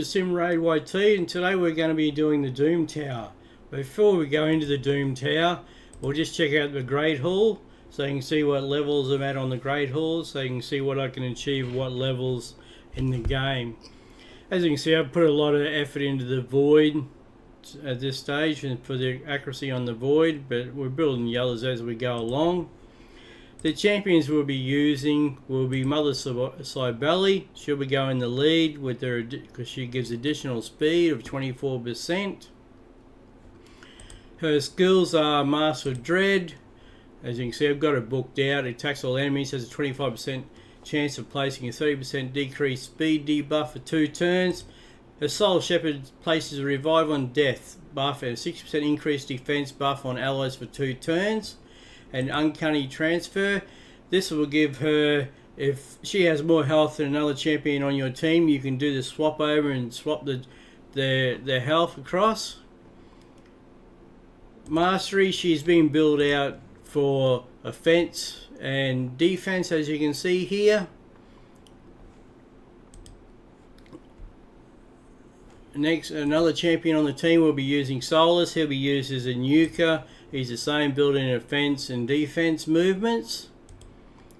Simraid YT, and today we're going to be doing the Doom Tower. Before we go into the Doom Tower, we'll just check out the Great Hall so you can see what levels I'm at on the Great Hall, so you can see what I can achieve, what levels in the game. As you can see, I've put a lot of effort into the Void at this stage and for the accuracy on the Void, but we're building yellows as we go along. The champions we'll be using will be Mother Cybele. She'll be going the lead with her because she gives additional speed of 24%. Her skills are Master of Dread. As you can see, I've got it booked out. It attacks all enemies, has a 25% chance of placing a 30% decreased speed debuff for 2 turns. Her Soul Shepherd places a Revive on Death buff and a 60% increased defense buff on allies for 2 turns. And Uncanny Transfer. This will give her, if she has more health than another champion on your team, you can do the swap over and swap their health across. Mastery, she's been built out for offense and defense, as you can see here. Next, another champion on the team will be using Solus. He'll be used as a nuker. He's the same building offense and defense movements.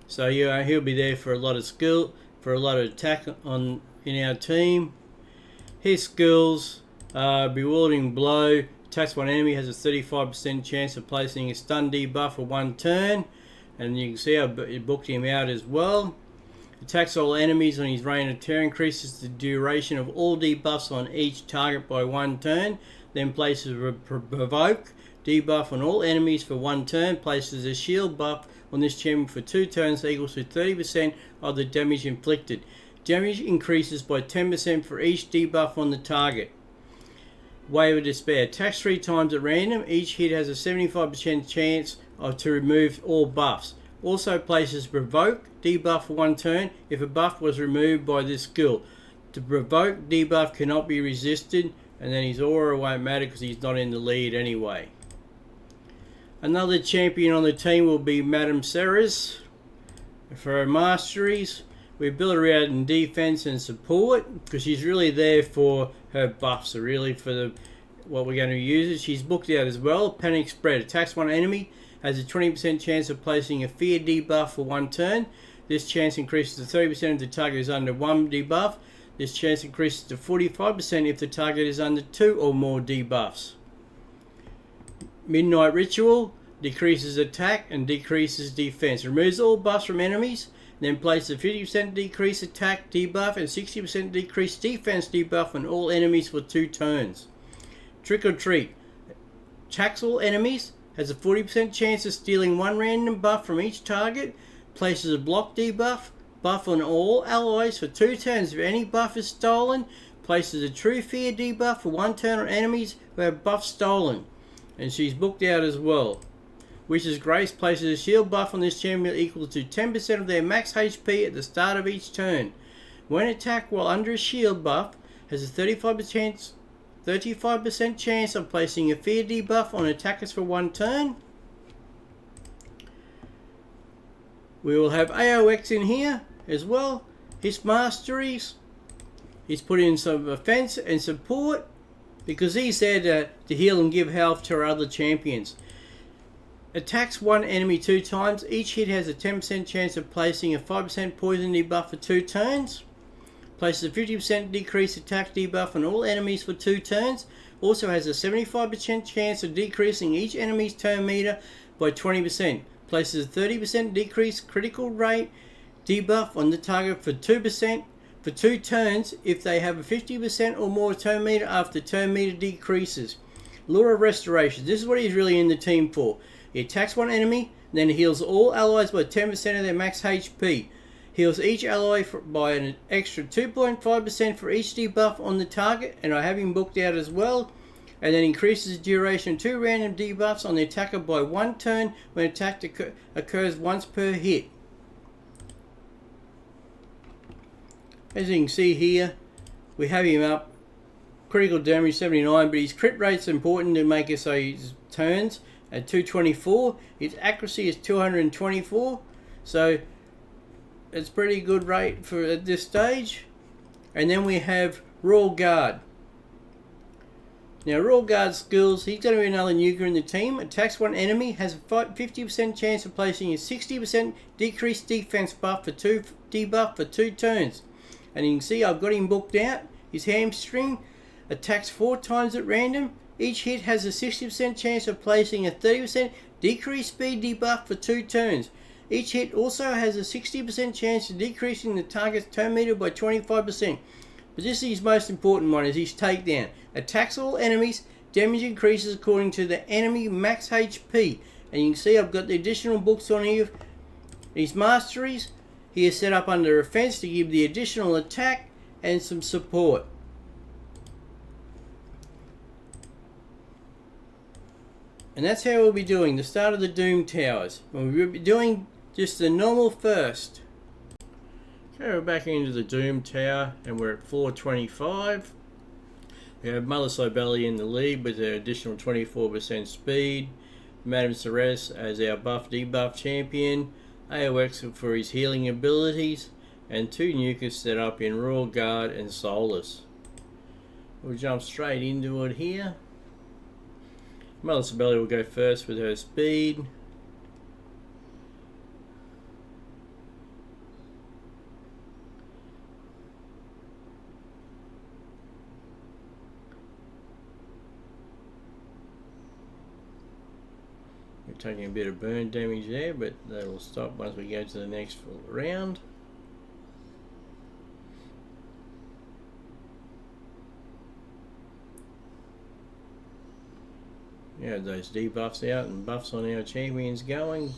So yeah, he'll be there for a lot of skill, for a lot of attack in our team. His skills are Bewildering Blow. Attacks one enemy, has a 35% chance of placing a stun debuff for 1 turn. And you can see I booked him out as well. Attacks all enemies on his Reign of Terror, increases the duration of all debuffs on each target by 1 turn. Then places a Provoke debuff on all enemies for 1 turn, places a shield buff on this champion for 2 turns equals to 30% of the damage inflicted. Damage increases by 10% for each debuff on the target. Wave of Despair. Attacks 3 times at random. Each hit has a 75% chance to remove all buffs. Also places Provoke debuff for 1 turn if a buff was removed by this skill. The Provoke debuff cannot be resisted, and then his aura won't matter because he's not in the lead anyway. Another champion on the team will be Madame Ceres. For her masteries, we build her out in defense and support because she's really there for her buffs, so really for what we're going to use. She's booked out as well. Panic Spread. Attacks one enemy, has a 20% chance of placing a fear debuff for 1 turn. This chance increases to 30% if the target is under 1 debuff. This chance increases to 45% if the target is under 2 or more debuffs. Midnight Ritual decreases attack and decreases defense. Removes all buffs from enemies, then places a 50% decrease attack debuff and 60% decrease defense debuff on all enemies for 2 turns. Trick or Treat. Attacks all enemies, has a 40% chance of stealing 1 random buff from each target, places a block debuff, buff on all allies for 2 turns if any buff is stolen, places a True Fear debuff for 1 turn on enemies who have buff stolen. And she's booked out as well. Witch's Grace places a shield buff on this champion equal to 10% of their max HP at the start of each turn. When attacked while under a shield buff, has a 35% chance of placing a fear debuff on attackers for 1 turn. We will have AOX in here as well. His masteries, he's put in some offense and support because he's there to heal and give health to our other champions. Attacks 1 enemy 2 times. Each hit has a 10% chance of placing a 5% poison debuff for 2 turns. Places a 50% decreased attack debuff on all enemies for 2 turns. Also has a 75% chance of decreasing each enemy's turn meter by 20%. Places a 30% decreased critical rate debuff on the target for 2% for 2 turns if they have a 50% or more turn meter after turn meter decreases. Lure of Restoration. This is what he's really in the team for. He attacks 1 enemy, then heals all allies by 10% of their max HP. Heals each ally by an extra 2.5% for each debuff on the target, and I have him booked out as well. And then increases the duration of 2 random debuffs on the attacker by 1 turn when attack occurs once per hit. As you can see here, we have him up. Critical damage 79, but his crit rate's important to make it so his turns at 224. His accuracy is 224, so it's pretty good rate for at this stage. And then we have Royal Guard. Now, Royal Guard skills, he's going to be another nuker in the team. Attacks one enemy, has a 50% chance of placing a 60% decreased defense buff for 2 debuff for 2 turns. And you can see I've got him booked out. His hamstring attacks 4 times at random. Each hit has a 60% chance of placing a 30% decreased speed debuff for 2 turns. Each hit also has a 60% chance of decreasing the target's turn meter by 25%. But this is his most important one, is his takedown. Attacks all enemies, damage increases according to the enemy max HP. And you can see I've got the additional books on here. His masteries, he is set up under offense to give the additional attack and some support. And that's how we'll be doing the start of the Doom Towers. And we'll be doing just the normal first. Okay, we're back into the Doom Tower and we're at floor 25. We have Mother Cybele in the lead with her additional 24% speed. Madame Ceres as our buff debuff champion. AOX for his healing abilities. And 2 nukers set up in Royal Guard and Solus. We'll jump straight into it here. Mother Cybele will go first with her speed. We're taking a bit of burn damage there, but that'll stop once we go to the next round. Yeah, those debuffs out and buffs on our champions going.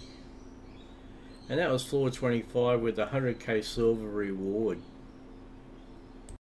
And that was floor 25 with a 100k silver reward.